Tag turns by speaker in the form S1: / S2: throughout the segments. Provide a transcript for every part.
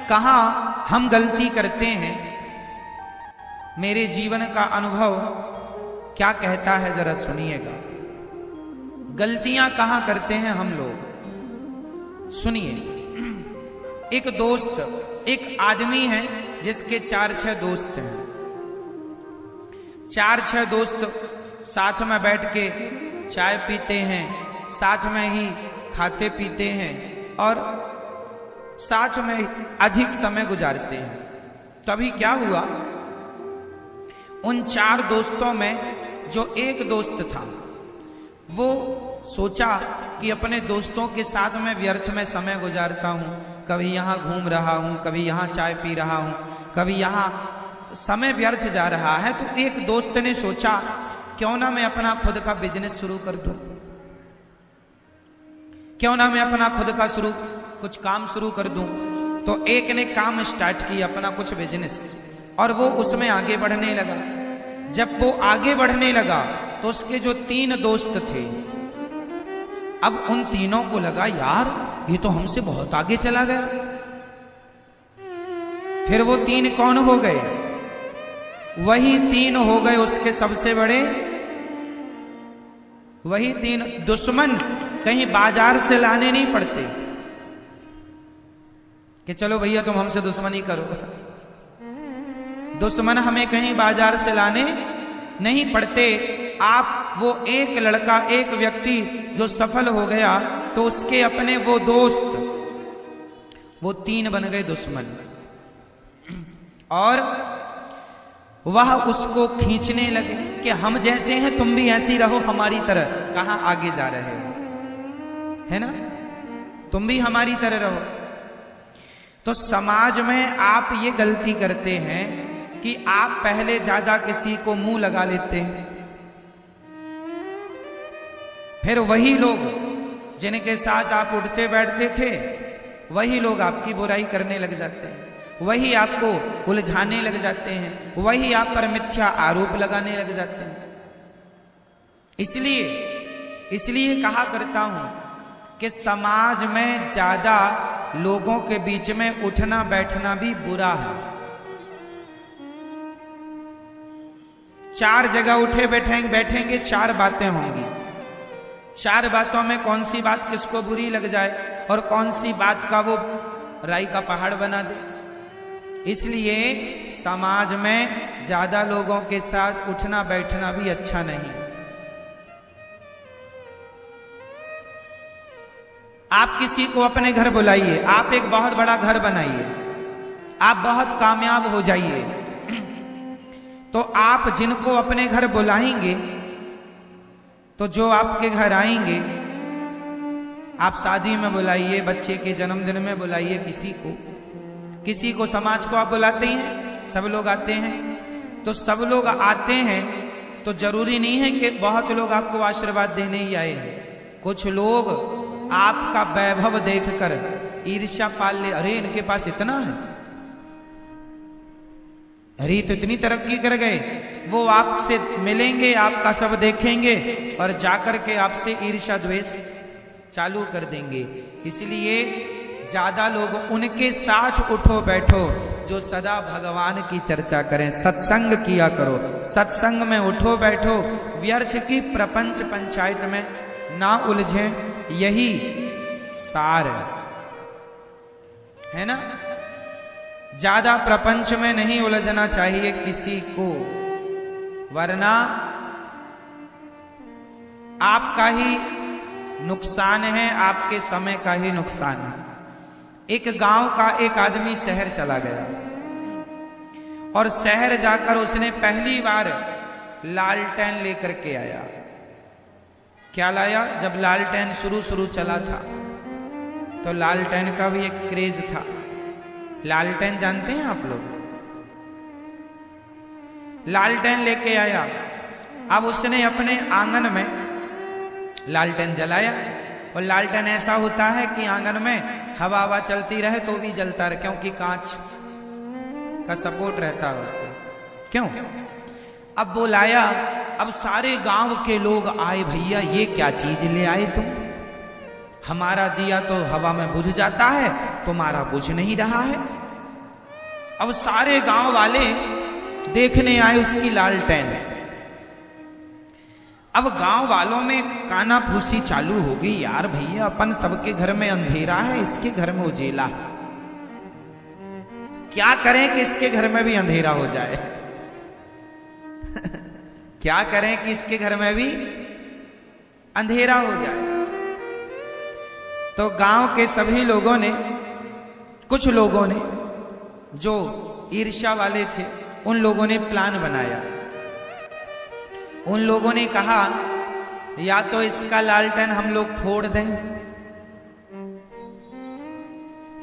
S1: कहाँ हम गलती करते हैं, मेरे जीवन का अनुभव क्या कहता है जरा सुनिएगा। गलतियां कहाँ करते हैं हम लोग, सुनिए। एक दोस्त, एक आदमी है जिसके 4-6 दोस्त हैं। 4-6 दोस्त साथ में बैठ के चाय पीते हैं, साथ में ही खाते पीते हैं और साथ में अधिक समय गुजारते हैं। तभी क्या हुआ, उन 4 दोस्तों में जो एक दोस्त था वो सोचा कि अपने दोस्तों के साथ में व्यर्थ में समय गुजारता हूं, कभी यहां घूम रहा हूं, कभी यहां चाय पी रहा हूं, कभी यहां, तो समय व्यर्थ जा रहा है। तो एक दोस्त ने सोचा क्यों ना मैं अपना खुद का बिजनेस शुरू कर दूं, क्यों ना मैं अपना खुद का कुछ काम शुरू कर दूं। तो एक ने काम स्टार्ट किया, अपना कुछ बिजनेस, और वो उसमें आगे बढ़ने लगा। जब वो आगे बढ़ने लगा तो उसके जो 3 दोस्त थे, अब उन तीनों को लगा यार ये तो हमसे बहुत आगे चला गया। फिर वो 3 कौन हो गए, वही 3 हो गए उसके सबसे बड़े, वही 3 दुश्मन। कहीं बाजार से लाने नहीं पड़ते कि चलो भैया तुम हमसे दुश्मनी करो, दुश्मन हमें कहीं बाजार से लाने नहीं पड़ते। आप वो एक लड़का, एक व्यक्ति जो सफल हो गया तो उसके अपने वो दोस्त, वो 3 बन गए दुश्मन, और वह उसको खींचने लगे कि हम जैसे हैं तुम भी ऐसी रहो हमारी तरह। कहां आगे जा रहे हो, है ना, तुम भी हमारी तरह रहो। तो समाज में आप ये गलती करते हैं कि आप पहले ज्यादा किसी को मुंह लगा लेते हैं, फिर वही लोग जिनके साथ आप उठते बैठते थे वही लोग आपकी बुराई करने लग जाते हैं, वही आपको उलझाने लग जाते हैं, वही आप पर मिथ्या आरोप लगाने लग जाते हैं। इसलिए कहा करता हूं कि समाज में ज्यादा लोगों के बीच में उठना बैठना भी बुरा है। 4 जगह उठे बैठेंगे 4 बातें होंगी। 4 बातों में कौन सी बात किसको बुरी लग जाए और कौन सी बात का वो राई का पहाड़ बना दे। इसलिए समाज में ज्यादा लोगों के साथ उठना बैठना भी अच्छा नहीं। आप किसी को अपने घर बुलाइए, आप एक बहुत बड़ा घर बनाइए, आप बहुत कामयाब हो जाइए, तो आप जिनको अपने घर बुलाएंगे तो जो आपके घर आएंगे, आप शादी में बुलाइए, बच्चे के जन्मदिन में बुलाइए, किसी को समाज को आप बुलाते हैं, सब लोग आते हैं। तो सब लोग आते हैं तो जरूरी नहीं है कि बहुत लोग आपको आशीर्वाद देने ही आए हैं। कुछ लोग आपका वैभव देखकर ईर्ष्या पाल ले, अरे इनके पास इतना है, अरे तो इतनी तरक्की कर गए। वो आपसे मिलेंगे, आपका सब देखेंगे और जाकर के आपसे ईर्ष्या द्वेष चालू कर देंगे। इसलिए ज्यादा लोग उनके साथ उठो बैठो जो सदा भगवान की चर्चा करें, सत्संग किया करो, सत्संग में उठो बैठो, व्यर्थ की प्रपंच पंचायत में ना उलझे, यही सार है ना। ज्यादा प्रपंच में नहीं उलझना चाहिए किसी को, वरना आपका ही नुकसान है, आपके समय का ही नुकसान है। एक गांव का एक आदमी शहर चला गया और शहर जाकर उसने पहली बार लालटेन लेकर के आया। क्या लाया, जब लालटेन शुरू चला था तो लालटेन का भी एक क्रेज था। लालटेन जानते हैं आप लोग, लालटेन लेके आया। अब उसने अपने आंगन में लालटेन जलाया, और लालटेन ऐसा होता है कि आंगन में हवा चलती रहे तो भी जलता रहे, क्योंकि कांच का सपोर्ट रहता है उससे। क्यों? अब वो लाया, अब सारे गांव के लोग आए, भैया ये क्या चीज ले आए तुम, हमारा दिया तो हवा में बुझ जाता है, तुम्हारा बुझ नहीं रहा है, अब सारे गांव वाले देखने आए उसकी लालटेन। अब गांव वालों में काना फूसी चालू हो गई, यार भैया अपन सबके घर में अंधेरा है, इसके घर में उजेला, क्या करें कि इसके घर में भी अंधेरा हो जाए क्या करें कि इसके घर में भी अंधेरा हो जाए। तो गांव के सभी लोगों ने, कुछ लोगों ने जो ईर्ष्या वाले थे, उन लोगों ने प्लान बनाया। उन लोगों ने कहा या तो इसका लालटेन हम लोग फोड़ दें,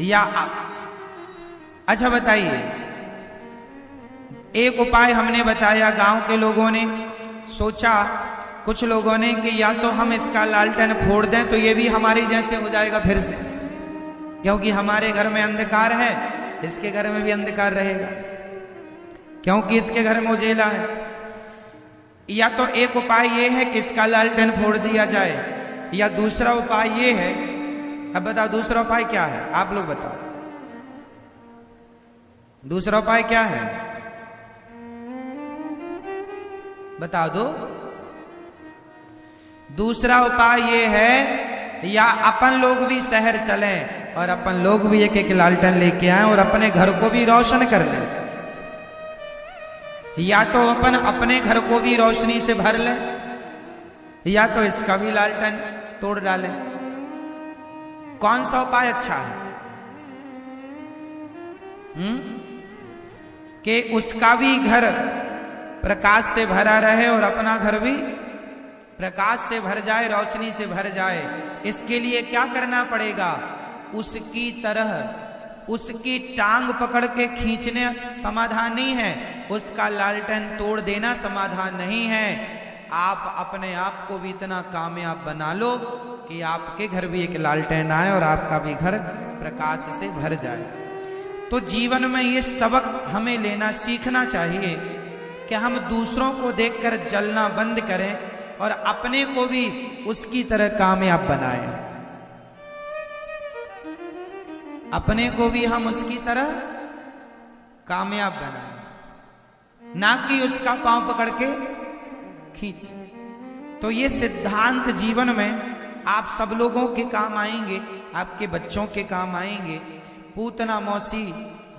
S1: या अच्छा बताइए, एक उपाय हमने बताया, गांव के लोगों ने सोचा, कुछ लोगों ने कि या तो हम इसका लालटेन फोड़ दें तो ये भी हमारी जैसे हो जाएगा फिर से, क्योंकि हमारे घर में अंधकार है, इसके घर में भी अंधकार रहेगा, क्योंकि इसके घर में उजेला है। या तो एक उपाय ये है कि इसका लालटेन फोड़ दिया जाए, या दूसरा उपाय ये है, अब बताओ दूसरा उपाय क्या है, आप लोग बताओ दूसरा उपाय क्या है, बता दो। दूसरा उपाय ये है, या अपन लोग भी शहर चलें और अपन लोग भी एक एक लालटेन लेके आए और अपने घर को भी रोशन कर लें, या तो अपन अपने घर को भी रोशनी से भर लें, या तो इसका भी लालटेन तोड़ डालें। कौन सा उपाय अच्छा है? कि उसका भी घर प्रकाश से भरा रहे और अपना घर भी प्रकाश से भर जाए, रोशनी से भर जाए। इसके लिए क्या करना पड़ेगा? उसकी तरह उसकी टांग पकड़ के खींचने समाधान नहीं है, उसका लालटेन तोड़ देना समाधान नहीं है। आप अपने आप को भी इतना कामयाब बना लो कि आपके घर भी एक लालटेन आए और आपका भी घर प्रकाश से भर जाए। तो जीवन में ये सबक हमें लेना सीखना चाहिए कि हम दूसरों को देखकर जलना बंद करें और अपने को भी उसकी तरह कामयाब बनाएं। अपने को भी हम उसकी तरह कामयाब बनाएं, ना कि उसका पांव पकड़ के खींचे। तो ये सिद्धांत जीवन में आप सब लोगों के काम आएंगे, आपके बच्चों के काम आएंगे। पूतना मौसी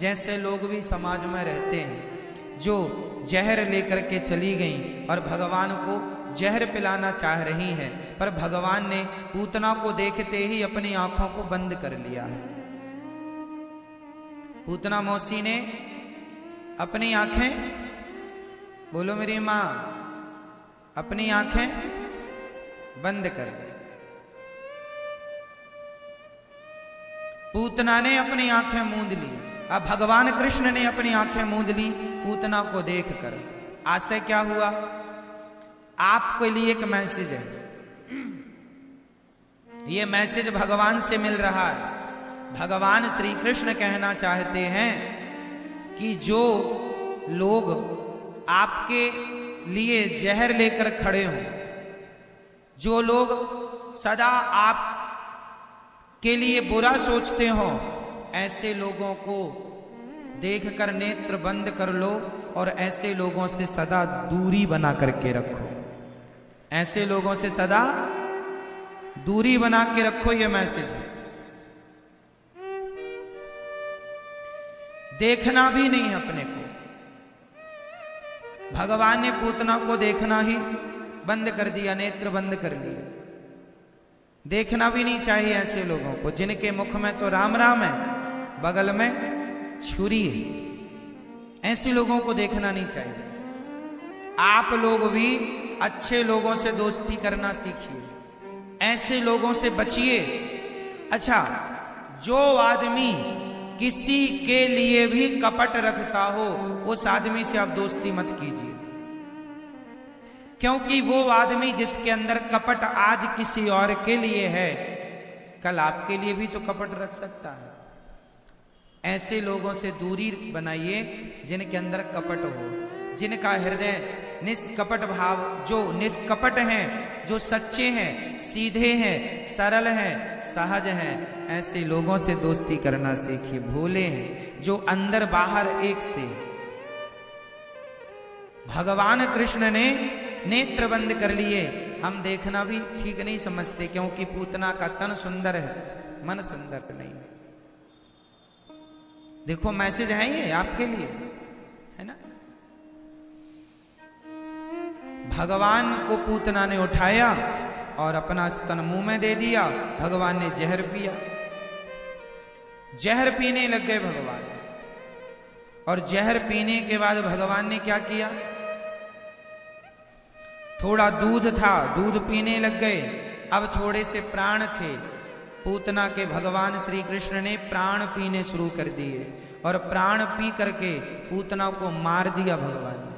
S1: जैसे लोग भी समाज में रहते हैं, जो जहर लेकर के चली गईं और भगवान को जहर पिलाना चाह रही हैं, पर भगवान ने पूतना को देखते ही अपनी आंखों को बंद कर लिया है। पूतना मौसी ने अपनी आंखें, बोलो मेरी मां, अपनी आंखें बंद कर ली। पूतना ने अपनी आंखें मूंद ली। अब भगवान कृष्ण ने अपनी आंखें मूंद ली पूतना को देखकर। आशय क्या हुआ? आपके लिए एक मैसेज है, ये मैसेज भगवान से मिल रहा है। भगवान श्री कृष्ण कहना चाहते हैं कि जो लोग आपके लिए जहर लेकर खड़े हों, जो लोग सदा आप के लिए बुरा सोचते हो, ऐसे लोगों को देखकर नेत्र बंद कर लो और ऐसे लोगों से सदा दूरी बना करके रखो। ऐसे लोगों से सदा दूरी बना के रखो। ये मैसेज देखना भी नहीं है अपने को। भगवान ने पूतना को देखना ही बंद कर दिया, नेत्र बंद कर लिए। देखना भी नहीं चाहिए ऐसे लोगों को जिनके मुख में तो राम राम है, बगल में छुरी है। ऐसे लोगों को देखना नहीं चाहिए। आप लोग भी अच्छे लोगों से दोस्ती करना सीखिए, ऐसे लोगों से बचिए। अच्छा, जो आदमी किसी के लिए भी कपट रखता हो, उस आदमी से आप दोस्ती मत कीजिए, क्योंकि वो आदमी जिसके अंदर कपट आज किसी और के लिए है, कल आपके लिए भी तो कपट रख सकता है। ऐसे लोगों से दूरी बनाइए जिनके अंदर कपट हो, जिनका हृदय निष्कपट भाव, जो निष्कपट हैं, जो सच्चे हैं, सीधे हैं, सरल हैं, सहज हैं, ऐसे लोगों से दोस्ती करना सीखिए। भोले हैं जो अंदर बाहर एक से। भगवान कृष्ण ने नेत्र बंद कर लिए। हम देखना भी ठीक नहीं समझते, क्योंकि पूतना का तन सुंदर है, मन सुंदर नहीं। देखो मैसेज है ये आपके लिए, है ना। भगवान को पूतना ने उठाया और अपना स्तन मुंह में दे दिया। भगवान ने जहर पिया, जहर पीने लग गए भगवान। और जहर पीने के बाद भगवान ने क्या किया, थोड़ा दूध था, दूध पीने लग गए। अब थोड़े से प्राण थे पूतना के, भगवान श्री कृष्ण ने प्राण पीने शुरू कर दिए और प्राण पी करके पूतना को मार दिया भगवान ने।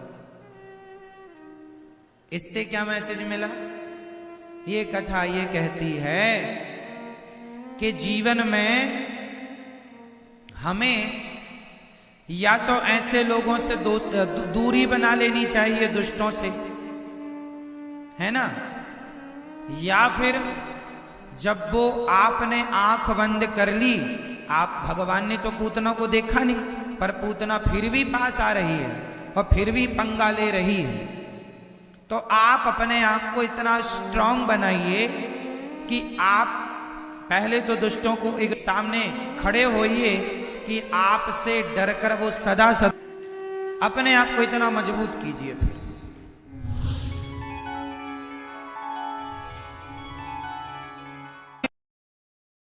S1: इससे क्या मैसेज मिला? ये कथा ये कहती है कि जीवन में हमें या तो ऐसे लोगों से दूरी बना लेनी चाहिए, दुष्टों से, है ना, या फिर जब वो आपने आंख बंद कर ली, आप, भगवान ने तो पूतना को देखा नहीं, पर पूतना फिर भी पास आ रही है और फिर भी पंगा ले रही है, तो आप अपने आप को इतना स्ट्रांग बनाइए कि आप पहले तो दुष्टों को एक सामने खड़े होइए कि आपसे डरकर वो सदा अपने आप को इतना मजबूत कीजिए। फिर